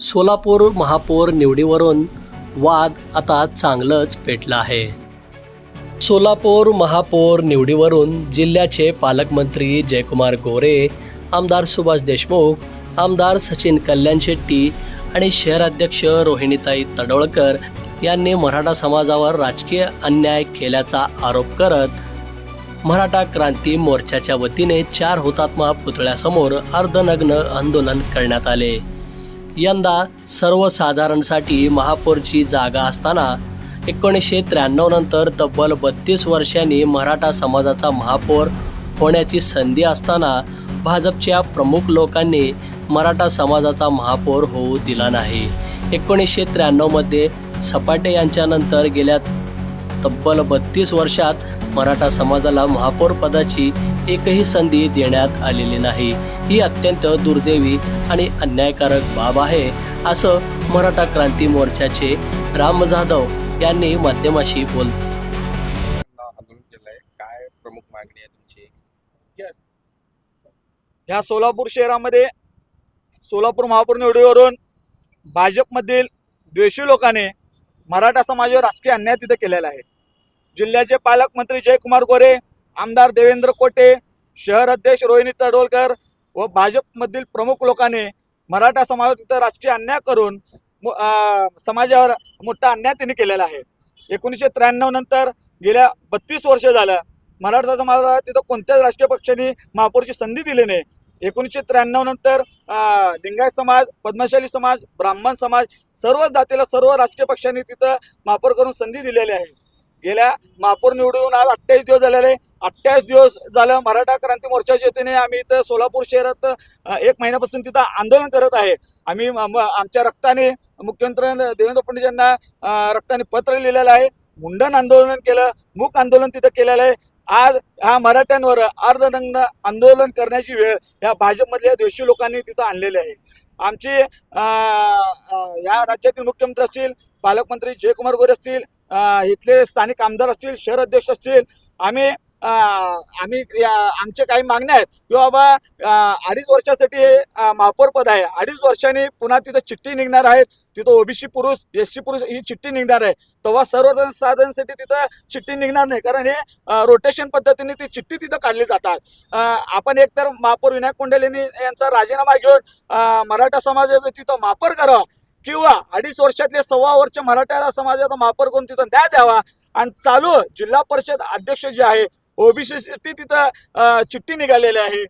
सोलापूर महापौर निवडीवरून वाद आता चांगलंच पेटला आहे. सोलापूर महापौर निवडीवरून जिल्ह्याचे पालकमंत्री जयकुमार गोरे, आमदार सुभाष देशमुख, आमदार सचिन कल्याण शेट्टी आणि शहराध्यक्ष रोहिणीताई तडवळकर यांनी मराठा समाजावर राजकीय अन्याय केल्याचा आरोप करत मराठा क्रांती मोर्चाच्या वतीने 4 हुतात्मा पुतळ्यासमोर अर्धनग्न आंदोलन करण्यात आले. यंदा सर्वसाधारणसाठी महापौरची जागा असताना 1993 नंतर तब्बल 32 वर्षांनी मराठा समाजाचा महापौर होण्याची संधी असताना भाजपच्या प्रमुख लोकांनी मराठा समाजाचा महापौर होऊ दिला नाही. 1993 मध्ये सपाटे यांच्यानंतर गेल्या तब्बल 32 वर्षात मराठा समाजाला महापौर पदाची एकही संधी देण्यात आलेली नाही. ही अत्यंत दुर्दैवी आणि अन्यायकारक बाब आहे, असं मराठा क्रांती मोर्चाचे राम जाधव यांनी माध्यमाशी आंदोलन केलंय. काय प्रमुख मागणी आहे तुमची? ह्या सोलापूर शहरामध्ये सोलापूर महापौर निवडीवरून भाजपमधील द्वेषी लोकांनी मराठा समाजावर राजकीय अन्याय तिथे केलेला आहे. जिल्ह्याचे पालकमंत्री जयकुमार गोरे, आमदार देवेंद्र कोटे, शहर अध्यक्ष रोहिणी तडवळकर व भाजपमधील प्रमुख लोकांनी मराठा समाजावर तिथं राजकीय अन्याय करून समाजावर मोठा अन्याय त्यांनी केलेला आहे. 1993 नंतर गेल्या 32 वर्ष झालं मराठा समाजाला तिथं कोणत्याच राजकीय पक्षांनी महापौरची संधी दिली नाही. 1993 नंतर लिंगायत समाज, पद्मशाली समाज, ब्राह्मण समाज, सर्व जातीला सर्व राजकीय पक्षांनी तिथं महापौर करून संधी दिलेली आहे. गेल्या महापौर निवडून आज 28 दिवस झालेले. 28 दिवस झालं मराठा क्रांती मोर्चाच्या वतीने आम्ही इथं सोलापूर शहरात 1 महिन्यापासून तिथं आंदोलन करत आहे. आम्ही आमच्या रक्ताने मुख्यमंत्री देवेंद्र फडणवीस यांना रक्ताने पत्र लिहिलेलं आहे. मुंडन आंदोलन केलं, मूक आंदोलन तिथं केलेलं आहे. आज ह्या मराठ्यांवर अर्धनग्न आंदोलन करण्याची वेळ ह्या भाजपमधल्या द्वेषी लोकांनी तिथं आणलेली आहे. आमची या राज्यातील मुख्यमंत्री असतील, पालकमंत्री जयकुमार गोरे असतील, इथले स्थानिक आमदार असतील, शहर अध्यक्ष असतील, आम्ही आमचे काही मागण्या आहेत की बाबा 2.5 वर्षासाठी महापौर पद आहे. 2.5 वर्षांनी पुन्हा तिथं चिठ्ठी निघणार आहे. तिथं ओबीसी पुरुष, एससी पुरुष ही चिठ्ठी निघणार आहे. तेव्हा सर्वसाधारणसाठी तिथं चिठ्ठी निघणार नाही, कारण हे रोटेशन पद्धतीने ती चिठ्ठी तिथं काढली जातात. आपण एकतर महापौर विनायक कोंडेले यांचा राजीनामा घेऊन मराठा समाजाचं तिथं महापौर करावा किंवा 2.5 वर्षातले 1.25 वर्ष मराठा समाजाचा महापौर करून तिथं न्याय द्यावा. आणि चालू जिल्हा परिषद अध्यक्ष जे आहे ओबीसीसाठी तिथं चिठ्ठी निघालेली आहे.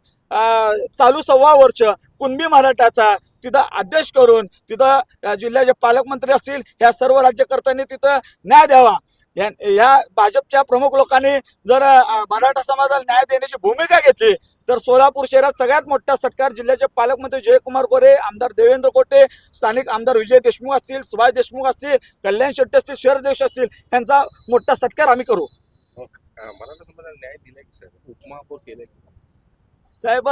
चालू 1.25 वर्ष कुणबी मराठाचा तिथं अध्यक्ष करून तिथं जिल्ह्याचे पालकमंत्री असतील, ह्या सर्व राज्यकर्त्यांनी तिथं न्याय द्यावा. या भाजपच्या प्रमुख लोकांनी जर मराठा समाजाला न्याय देण्याची भूमिका घेतली तर सोलापूर शहरात सगळ्यात मोठा सत्कार जिल्ह्याचे पालकमंत्री जयकुमार गोरे, आमदार देवेंद्र कोटे, स्थानिक आमदार विजय देशमुख असतील, सुभाष देशमुख असतील, कल्याण शेट्टी असतील, शहर अध्यक्ष असतील, यांचा मोठा सत्कार आम्ही करू. मराठा समाजाला न्याय दिलाय की साहेब? उपमहापौर केलंय साहेब?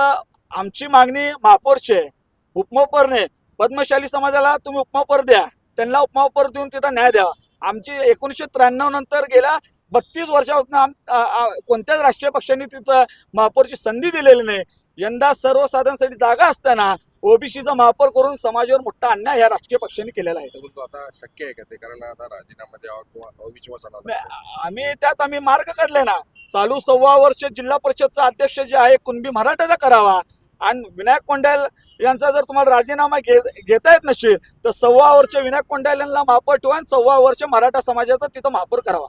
आमची मागणी महापौरची आहे, उपमहापौर नाही. पद्मशाली समाजाला तुम्ही उपमहापौर द्या, त्यांना उपमहापौर देऊन तिथं न्याय द्यावा. आमची 1993 नंतर गेल्या 32 वर्षापासून कोणत्याच राष्ट्रीय पक्षांनी तिथं महापौरची संधी दिलेली नाही. यंदा सर्वसाधारणसाठी जागा असताना ओबीसीचा महापौर करून समाजावर मोठा अन्याय ह्या राजकीय पक्षांनी केलेला आहे. परंतु आता शक्य आहे का ते? कारण आता राजीनामा द्यावा किंवा अविश्वास आला. आम्ही मार्ग काढले ना. चालू 1.25 वर्ष जिल्हा परिषदचा अध्यक्ष जे आहे कुणबी मराठाचा करावा. आणि विनायक कोंडेल यांचा जर तुम्हाला राजीनामा घेता येत नसेल तर 1.25 वर्ष विनायक कोंडेल यांना महापौर ठेवा आणि 1.25 वर्ष मराठा समाजाचा तिथं महापौर करावा.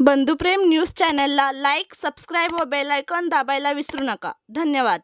बंधुप्रेम न्यूज चॅनलला लाईक, सबस्क्राईब व बेल आयकॉन दाबायला विसरू नका. धन्यवाद.